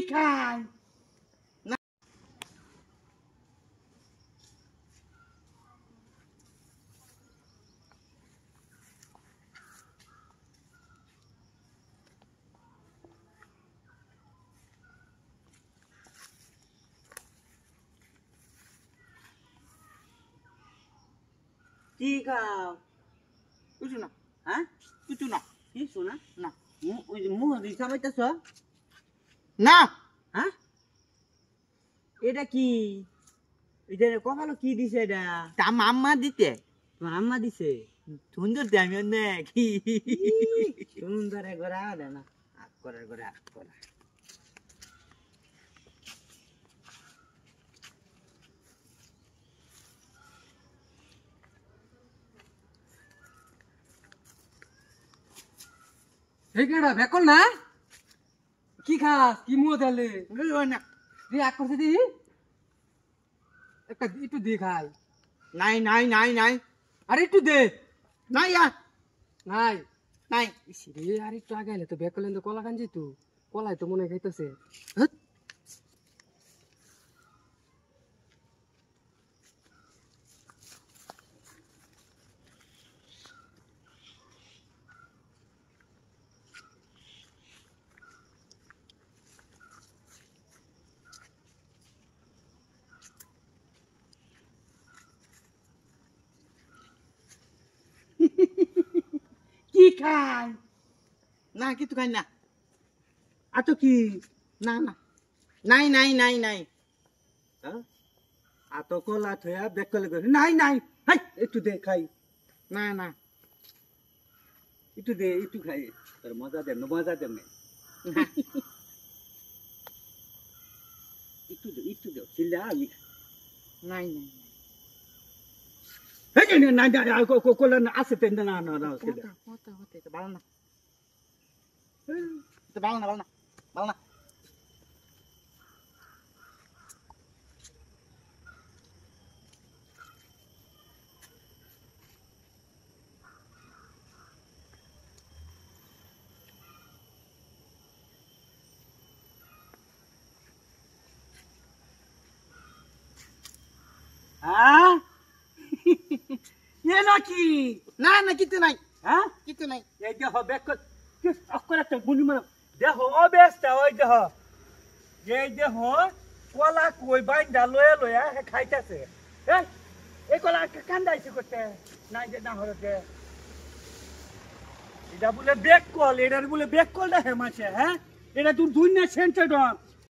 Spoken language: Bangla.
খায় কি খাও কিছু না হ্যাঁ কিছু না কিছু না না ওই যে মুহ দিছা পাইতেছ না হ্যাঁ এটা কি এটা কপালো কি দিছে এটা তা মাম্মা দিতে তোমার আম্মা দিছে সুন্দর দামি না কি সুন্দরে গড়া দেয় না আগ করার গড়া আগ করা হেকেডা বেকল না কি খাস কি মুহ দালে না দি আগ করতে দি একটা একটু দি খাই নাই নাই নাই নাই আরে একটু দে নাই আর নাই নাই রে আর একটু আগে এলে তো বেকলেন তো কলা কান যেত কলাই তো মনে খাইতেছে কি খায় না কিছু খাই না আর তো কি না না নাই নাই নাই নাই হ্যাঁ আর তো কলা থয়া বেকলে করে নাই নাই হাই একটু দে খাই না না একটু দে একটু খাই তোর মজা দেন মজা দেন একটু দে চিল্লা আমি নাই নাই হেকে না না কোলা না আছে তেন না না না হতে হতে হতে তো ভালো না তো ভালো না ভালো না ভালো না হ্যাঁ এ নাকি না না কিছু নাই হ্যাঁ কিছু নাই এই দেহ বেকল কি অকরা তো গুনি মার দেহ অবেস্তা ওই দেহ এই দেহ কলা কই বাইন্দা লয়া লয়া খাইতাছে এই কলা কান্দাইছে করতে নাই যে না হরতে এটা বলে বেক কল এটার বলে বেক কল না হে মাছে হ্যাঁ এটা তুই দুই না সেন্টার